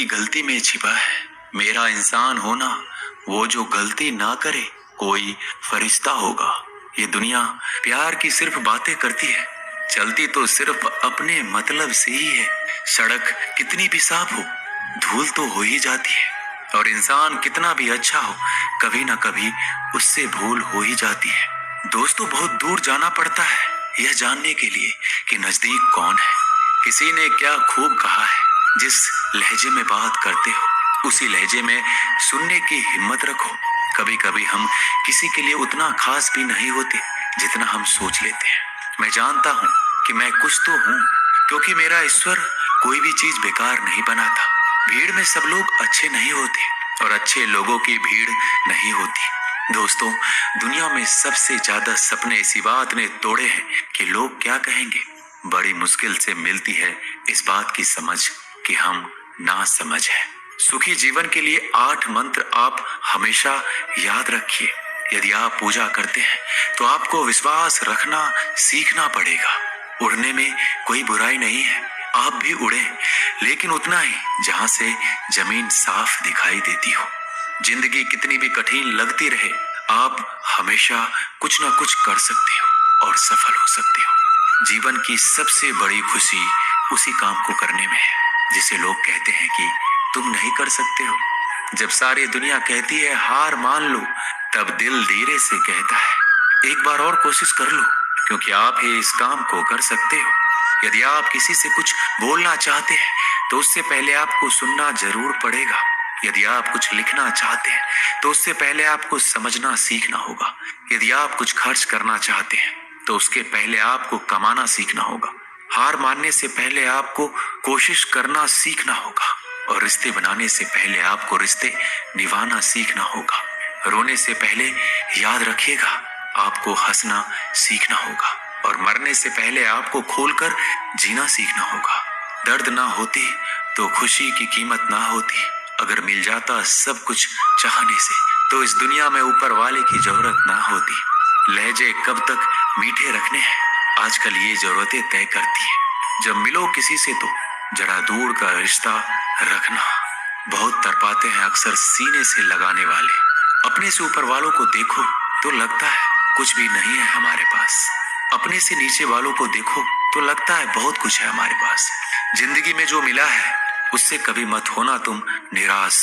मेरी गलती में छिपा है मेरा इंसान होना। वो जो गलती ना करे कोई फरिश्ता होगा। ये दुनिया प्यार की सिर्फ बातें करती है, चलती तो सिर्फ अपने मतलब से ही है। सड़क कितनी भी साफ हो धूल तो हो ही जाती है, और इंसान कितना भी अच्छा हो कभी ना कभी उससे भूल हो ही जाती है। दोस्तों, बहुत दूर जाना पड़ता है यह जानने के लिए कि नजदीक कौन है। किसी ने क्या खूब कहा है, जिस लहजे में बात करते हो उसी लहजे में सुनने की हिम्मत रखो। कभी कभी हम किसी के लिए उतना खास भी नहीं होते जितना हम सोच लेते हैं। मैं जानता हूँ कि मैं कुछ तो हूँ, क्योंकि मेरा ईश्वर कोई भी चीज बेकार नहीं बनाता। भीड़ में सब लोग अच्छे नहीं होते और अच्छे लोगों की भीड़ नहीं होती। दोस्तों, दुनिया में सबसे ज्यादा सपने इसी बात ने तोड़े हैं कि लोग क्या कहेंगे। बड़ी मुश्किल से मिलती है इस बात की समझ कि हम ना समझ है। सुखी जीवन के लिए 8 मंत्र आप हमेशा याद रखिए। यदि आप पूजा करते हैं तो आपको विश्वास रखना सीखना पड़ेगा। उड़ने में कोई बुराई नहीं है, आप भी उड़े, लेकिन उतना ही जहां से जमीन साफ दिखाई देती हो। जिंदगी कितनी भी कठिन लगती रहे, आप हमेशा कुछ ना कुछ कर सकते हो और सफल हो सकते हो। जीवन की सबसे बड़ी खुशी उसी काम को करने में है जिसे लोग कहते हैं कि तुम नहीं कर सकते हो। जब सारी दुनिया कहती है हार मान लो, तब दिल धीरे से कहता है एक बार और कोशिश कर लो, क्योंकि आप ही इस काम को कर सकते हो। यदि आप किसी से कुछ बोलना चाहते हैं तो उससे पहले आपको सुनना जरूर पड़ेगा। यदि आप कुछ लिखना चाहते हैं तो उससे पहले आपको समझना सीखना होगा। यदि आप कुछ खर्च करना चाहते हैं तो उसके पहले आपको कमाना सीखना होगा। हार मानने से पहले आपको कोशिश करना सीखना होगा, और रिश्ते बनाने से पहले आपको रिश्ते निभाना सीखना होगा। रोने से पहले याद रखिएगा आपको हंसना सीखना होगा, और मरने से पहले आपको खोलकर जीना सीखना होगा। दर्द ना होती तो खुशी की कीमत ना होती। अगर मिल जाता सब कुछ चाहने से तो इस दुनिया में ऊपर वाले की जरूरत ना होती। लहजे कब तक मीठे रखने हैं आजकल ये जरूरतें तय करती हैं। जब मिलो किसी से तो जरा दूर का रिश्ता रखना। बहुत तड़पाते हैं अक्सर सीने से लगाने वाले। अपने से ऊपर वालों को देखो तो लगता है कुछ भी नहीं है हमारे पास। अपने से नीचे वालों को देखो तो लगता है बहुत कुछ है हमारे पास। जिंदगी में जो मिला है उससे कभी मत होना तुम निराश,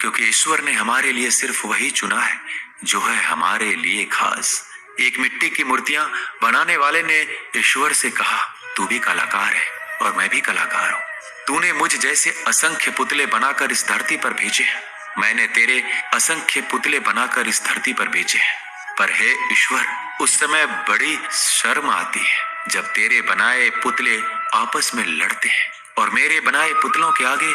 क्योंकि ईश्वर ने हमारे लिए सिर्फ वही चुना है जो है हमारे लिए खास। एक मिट्टी की मूर्तियां बनाने वाले ने ईश्वर से कहा तू भी कलाकार है और मैं भी कलाकार हूँ। तूने मुझ जैसे असंख्य पुतले बनाकर इस धरती पर भेजे हैं, मैंने तेरे असंख्य पुतले बनाकर इस धरती पर भेजे हैं। पर हे ईश्वर, उस समय बड़ी शर्म आती है जब तेरे बनाए पुतले आपस में लड़ते हैं और मेरे बनाए पुतलों के आगे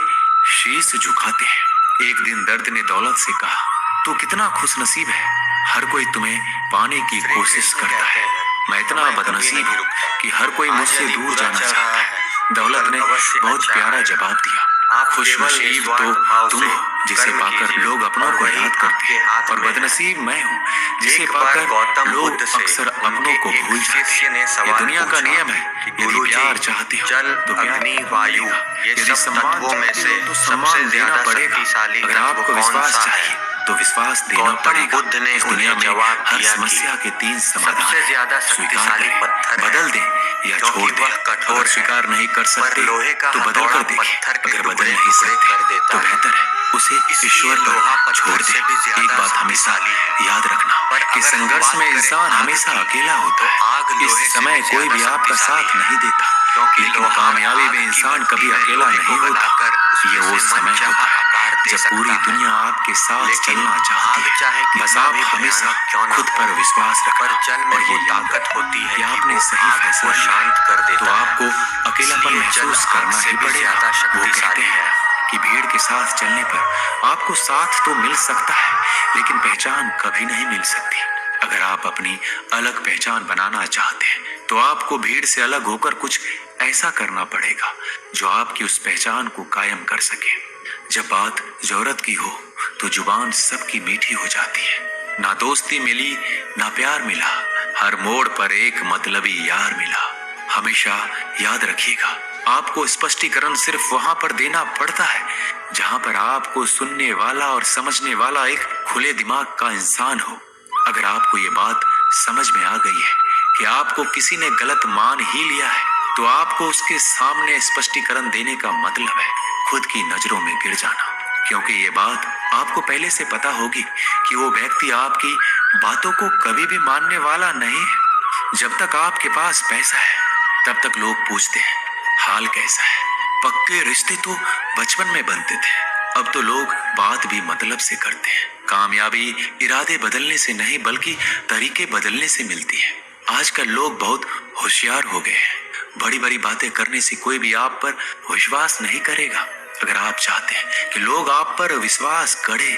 शीश झुकाते हैं। एक दिन दर्द ने दौलत से कहा तू कितना खुश नसीब है, हर कोई तुम्हें पाने की कोशिश करता है। मैं इतना बदनसीब हूँ कि हर कोई मुझसे दूर जाना चाहता है। दौलत ने बहुत प्यारा जवाब दिया, खुश नसीब तो तुम हो जिसे पाकर लोग अपनों को याद करते हैं, और बदनसीब मैं हूँ जिसे पाकर लोग अक्सर अपनों को भूल जाते हैं। ये दुनिया का नियम है, यदि प्यार चाहते हो तो अग्नि वायु यदि सम्मान में से तो सम्मान देना पड़ेगा। अगर आपको विश्वास चाहिए तो विश्वास देना पड़ेगा। बुद्ध ने इस दुनिया में जवाब हर दिया समस्या के 3 समाधान सबसे हैं। ज्यादा स्वीकार शक्तिशाली करें, पत्थर है, बदल दें या छोड़ दें। वह कठोर अगर है, स्वीकार नहीं कर सकते लोहे का तो बदल हथौड़ा कर देखें। पत्थर के अगर बदल टुकड़े नहीं टुकड़े सकते कर देता तो है। बेहतर है उसे इसलिए ईश्वर लोहा पर पत्थर छोड़ से भी दें। ज्यादा एक बात हमेशा शक्तिशाली है। याद रखना पर कि अगर हम संघर्ष बात में करें इंसान आग हमेशा की, अकेला होता तो है। आग लोहे इस से समय भी कोई भी ज्यादा आपका साथ शक्तिशाली नहीं देता, क्योंकि लेकिन लोहा कामयाबी आग में की इंसान भट्टी कभी में अकेला लोहे को नहीं होता। गलाकर उसमें ये वो से समय मनचाहा होता है आकार दे जब पूरी सकता है। दुनिया आपके साथ लेकिन चलना चाहती आग है। चाहे बस कितना आप भी हमेशा भयानक क्यों ना खुद हो, पर विश्वास पर रखना जल में और वो ये याद ताकत रखना होती है कि कि आपने वो सही आग फैसला को लिया शांत कर तो देता है। आपको अकेलापन इसलिए जल महसूस आग करना से ही भी पड़ेगा। ज्यादा वो कहते शक्तिशाली हैं है। कि भीड़ के साथ चलने पर आपको साथ तो मिल सकता है, लेकिन पहचान कभी नहीं मिल सकती। अगर आप अपनी अलग पहचान बनाना चाहते हैं तो आपको भीड़ से अलग होकर कुछ ऐसा करना पड़ेगा जो आपकी उस पहचान को कायम कर सके। जब बात जरूरत की हो तो जुबान सबकी मीठी हो जाती है। ना दोस्ती मिली ना प्यार मिला, हर मोड़ पर एक मतलबी यार मिला। हमेशा याद रखिएगा आपको स्पष्टीकरण सिर्फ वहां पर देना पड़ता है जहां पर आपको सुनने वाला और समझने वाला एक खुले दिमाग का इंसान हो। अगर आपको ये बात समझ में आ गई है कि आपको किसी ने गलत मान ही लिया है, तो आपको उसके सामने स्पष्टीकरण देने का मतलब है खुद की नजरों में गिर जाना, क्योंकि ये बात आपको पहले से पता होगी कि वो व्यक्ति आपकी बातों को कभी भी मानने वाला नहीं है। जब तक आपके पास पैसा है तब तक लोग पूछते हैं हाल कैसा है। पक्के रिश्ते तो बचपन में बनते थे, अब तो लोग बात भी मतलब से करते हैं। कामयाबी इरादे बदलने से नहीं बल्कि तरीके बदलने से मिलती है। आजकल लोग बहुत होशियार हो गए हैं। बड़ी बड़ी बातें करने से कोई भी आप पर विश्वास नहीं करेगा। अगर आप चाहते हैं कि लोग आप पर विश्वास करें,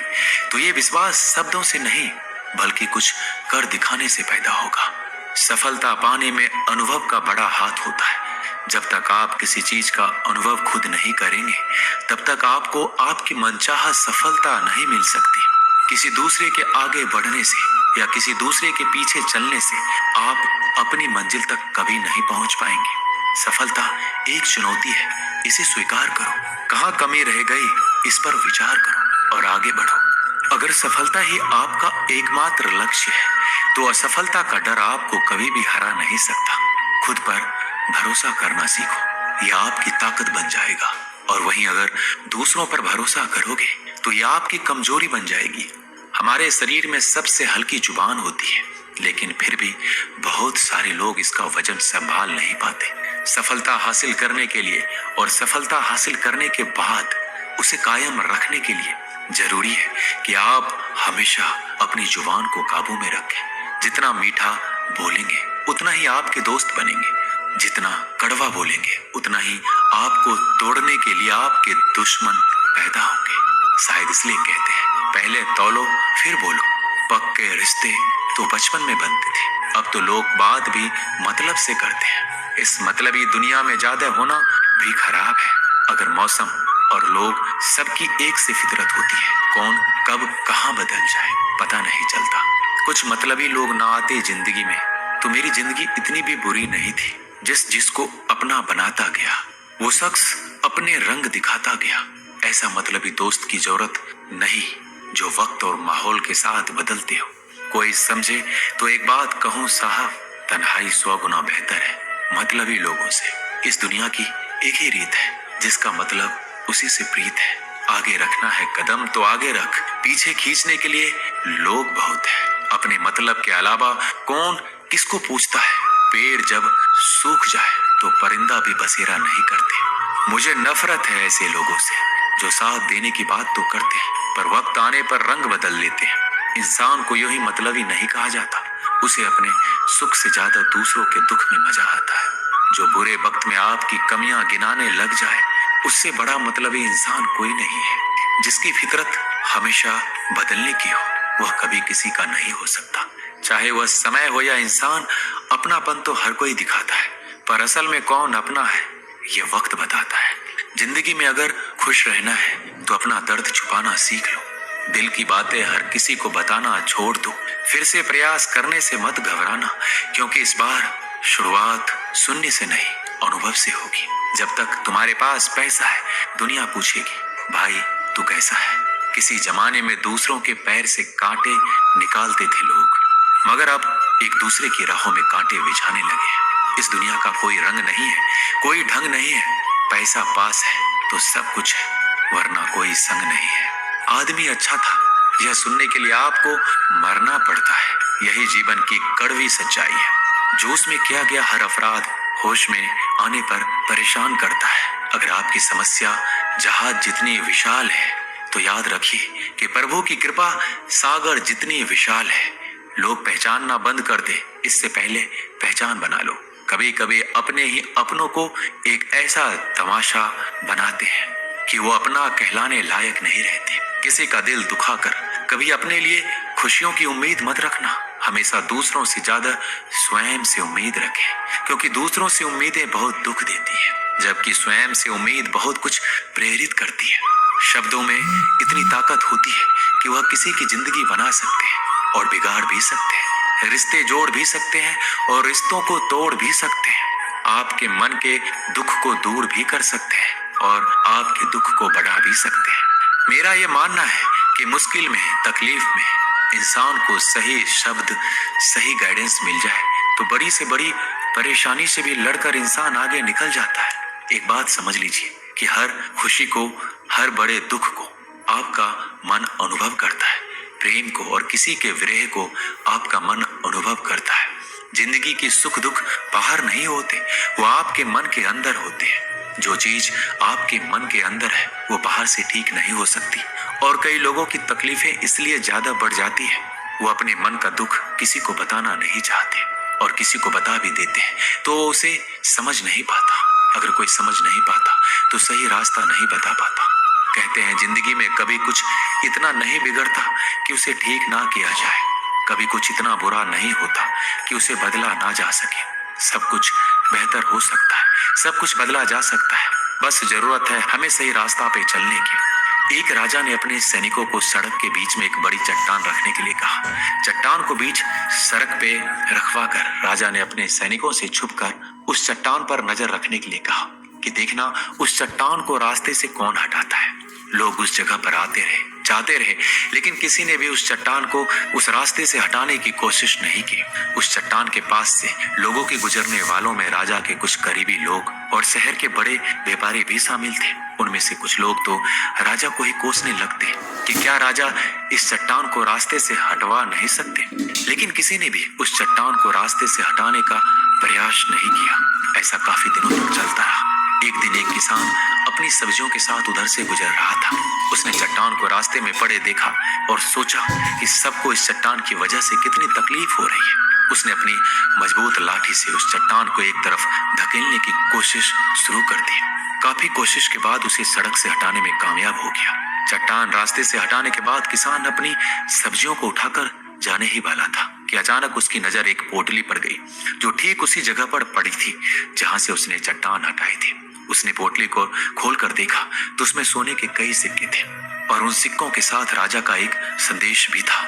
तो ये विश्वास शब्दों से नहीं बल्कि कुछ कर दिखाने से पैदा होगा। सफलता पाने में अनुभव का बड़ा हाथ होता है। जब तक आप किसी चीज का अनुभव खुद नहीं करेंगे, तब तक आपको आपकी मनचाहा सफलता नहीं मिल सकती। किसी दूसरे के आगे बढ़ने से या किसी दूसरे के पीछे चलने से आप अपनी मंजिल तक कभी नहीं पहुंच पाएंगे। सफलता एक चुनौती है, इसे स्वीकार करो। कहाँ कमी रह गई, इस पर विचार करो और आगे बढ़ो। अगर सफलता ही आपका एकमात्र लक्ष्य है, तो असफलता का डर आपको कभी भी हरा नहीं सकता। खुद पर भरोसा करना सीखो, यह आपकी ताकत बन जाएगा। और वहीं अगर दूसरों पर भरोसा करोगे, तो यह आपकी कमजोरी बन जाएगी। हमारे शरीर में सबसे हल्की जुबान होती है, लेकिन फिर भी बहुत सारे लोग इसका वजन संभाल नहीं पाते। सफलता हासिल करने के लिए और सफलता हासिल करने के बाद उसे कायम रखने के लिए जरूरी है कि आप हमेशा अपनी जुबान को काबू में रखें। जितना मीठा बोलेंगे उतना ही आपके दोस्त बनेंगे, जितना कड़वा बोलेंगे उतना ही आपको तोड़ने के लिए आपके दुश्मन पैदा होंगे। शायद इसलिए कहते हैं, पहले तौलो फिर बोलो। पक्के रिश्ते तो बचपन में बनते थे, अब तो लोग बात भी मतलब से करते हैं। इस मतलबी दुनिया में ज्यादा होना भी खराब है। अगर मौसम और लोग सबकी एक सी फितरत होती है, कौन कब कहाँ बदल जाए पता नहीं चलता। कुछ मतलबी लोग ना आते जिंदगी में, तो मेरी जिंदगी इतनी भी बुरी नहीं थी। जिसको अपना बनाता गया, वो शख्स अपने रंग दिखाता गया। ऐसा मतलबी दोस्त की जरूरत नहीं जो वक्त और माहौल के साथ बदलते हो। कोई समझे तो एक बात कहूँ साहब, तन्हाई 100 गुना बेहतर है मतलबी लोगों से। इस दुनिया की एक ही रीत है, जिसका मतलब उसी से प्रीत है। आगे रखना है कदम तो आगे रख, पीछे खींचने के लिए लोग बहुत है। अपने मतलब के अलावा कौन किसको पूछता है। पेड़ जब सूख जाए तो परिंदा भी बसेरा नहीं करते। मुझे नफरत है ऐसे लोगों से जो साथ देने की बात तो करते हैं, पर वक्त आने पर रंग बदल लेते हैं। इंसान को यूं ही मतलबी नहीं कहा जाता, उसे अपने सुख से ज्यादा दूसरों के दुख में मजा आता है। जो बुरे वक्त में आपकी कमियां गिनाने लग जाए, उससे बड़ा मतलबी इंसान कोई नहीं है। जिसकी फितरत हमेशा बदलने की हो, वह कभी किसी का नहीं हो सकता। चाहे वह समय हो या इंसान, अपनापन तो हर कोई दिखाता है, पर असल में कौन अपना है ये वक्त बताता है। जिंदगी में अगर खुश रहना है तो अपना दर्द छुपाना सीख लो। दिल की बातें हर किसी को बताना छोड़ दो। फिर से प्रयास करने से मत घबराना, क्योंकि इस बार शुरुआत सुनने से नहीं अनुभव से होगी। जब तक तुम्हारे पास पैसा है, दुनिया पूछेगी भाई तू कैसा है। किसी जमाने में दूसरों के पैर से कांटे निकालते थे लोग, मगर अब एक दूसरे की राहों में कांटे बिछाने लगे हैं। इस दुनिया का कोई रंग नहीं है, कोई ढंग नहीं है। पैसा पास है तो सब कुछ है, वरना कोई संग नहीं है। आदमी अच्छा था, यह सुनने के लिए आपको मरना पड़ता है। यही जीवन की कड़वी सच्चाई है। जोश में किया गया हर अपराध होश में आने पर परेशान करता है। अगर आपकी समस्या जहाज जितनी विशाल है, तो याद रखिए कि प्रभु की कृपा सागर जितनी विशाल है। लोग पहचानना बंद कर दे, इससे पहले पहचान बना लो। कभी कभी अपने ही अपनों को एक ऐसा तमाशा बनाते हैं कि वो अपना कहलाने लायक नहीं रहते। किसी का दिल दुखाकर कभी अपने लिए खुशियों की उम्मीद मत रखना। हमेशा दूसरों से ज्यादा स्वयं से उम्मीद रखें, क्योंकि दूसरों से उम्मीदें बहुत दुख देती हैं, जबकि स्वयं से उम्मीद बहुत कुछ प्रेरित करती है। शब्दों में इतनी ताकत होती है कि वह किसी की जिंदगी बना सकते हैं और बिगाड़ भी सकते हैं। रिश्ते जोड़ भी सकते हैं और रिश्तों को तोड़ भी सकते हैं। आपके मन के दुख को दूर भी कर सकते हैं और आपके दुख को बढ़ा भी सकते हैं। मेरा ये मानना है कि मुश्किल में, तकलीफ में इंसान को सही शब्द, सही गाइडेंस मिल जाए तो बड़ी से बड़ी परेशानी से भी लड़कर इंसान आगे निकल जाता है। एक बात समझ लीजिए कि हर खुशी को, हर बड़े दुख को आपका मन अनुभव करता है। प्रेम को और किसी के विरह को आपका मन अनुभव करता है। जिंदगी की सुख दुख बाहर नहीं होते, वो आपके मन के अंदर होते हैं। जो चीज आपके मन के अंदर है वो बाहर से ठीक नहीं हो सकती। और कई लोगों की तकलीफें इसलिए ज्यादा बढ़ जाती है, वो अपने मन का दुख किसी को बताना नहीं चाहते और किसी को बता भी देते हैं तो उसे समझ नहीं पाता। अगर कोई समझ नहीं पाता तो सही रास्ता नहीं बता पाता। कहते हैं जिंदगी में कभी कुछ इतना नहीं बिगड़ता कि उसे ठीक ना किया जाए, कभी कुछ इतना बुरा नहीं होता कि उसे बदला ना जा सके। सब कुछ बेहतर हो सकता है, सब कुछ बदला जा सकता है, बस जरूरत है हमें सही रास्ता पे चलने की। एक राजा ने अपने सैनिकों को सड़क के बीच में एक बड़ी चट्टान रखने के लिए कहा। चट्टान को बीच सड़क पे रखवा कर राजा ने अपने सैनिकों से छुपकर उस चट्टान पर नजर रखने के लिए कहा कि देखना उस चट्टान को रास्ते से कौन हटाता है। लोग उस जगह पर आते रहे, जाते रहे, लेकिन किसी ने भी उस चट्टान को उस रास्ते से हटाने की कोशिश नहीं की। उस चट्टान के पास से लोगों के गुजरने वालों में राजा के कुछ करीबी लोग और शहर के बड़े व्यापारी भी शामिल थे। उनमें से कुछ लोग तो राजा को ही कोसने लगते कि क्या राजा इस चट्टान को रास्ते से हटवा नहीं सकते, लेकिन किसी ने भी उस चट्टान को रास्ते से हटाने का प्रयास नहीं किया। ऐसा काफी दिनों तक चलता रहा। एक दिन एक किसान अपनी सब्जियों के साथ उधर से गुजर रहा था। उसने चट्टान को रास्ते में पड़े देखा और सोचा कि सबको इस चट्टान की वजह से कितनी तकलीफ हो रही है। उसने अपनी मजबूत लाठी से उस चट्टान को एक तरफ धकेलने की कोशिश शुरू कर दी। काफी कोशिश के बाद उसे सड़क से हटाने में कामयाब हो गया। चट्टान रास्ते से हटाने के बाद किसान अपनी सब्जियों को उठाकर जाने ही वाला था कि अचानक उसकी नजर एक पोटली पर गई जो ठीक उसी जगह पर पड़ी थी जहां से उसने चट्टान हटाई थी। उसने पोटली को खोलकर देखा तो उसमें सोने के कई सिक्के थे और उन सिक्कों के साथ राजा का एक संदेश भी था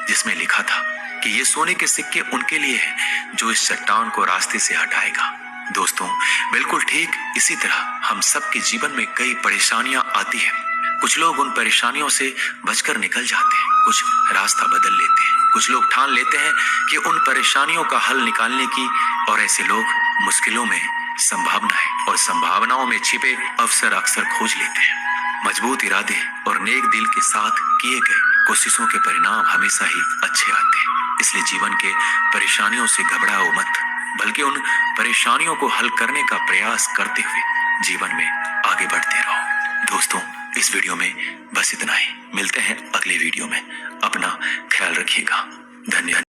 जिसमें लिखा था कि ये सोने के सिक्के उनके लिए हैं जो इस चट्टान को रास्ते से हटाएगा। दोस्तों, बिल्कुल ठीक इसी तरह हम सबके जीवन में कई परेशानियां आती हैं। कुछ लोग उन परेशानियों से बचकर निकल जाते हैं, कुछ रास्ता बदल लेते हैं, कुछ लोग ठान लेते हैं कि उन परेशानियों का हल निकालने की, और ऐसे लोग मुश्किलों में संभावना है और संभावनाओं में छिपे अवसर अक्सर खोज लेते हैं। मजबूत इरादे और नेक दिल के साथ किए गए कोशिशों के परिणाम हमेशा ही अच्छे आते हैं। इसलिए जीवन के परेशानियों से घबराओ मत, बल्कि उन परेशानियों को हल करने का प्रयास करते हुए जीवन में आगे बढ़ते रहो। दोस्तों, इस वीडियो में बस इतना ही। मिलते हैं अगले वीडियो में। अपना ख्याल रखिएगा। धन्यवाद।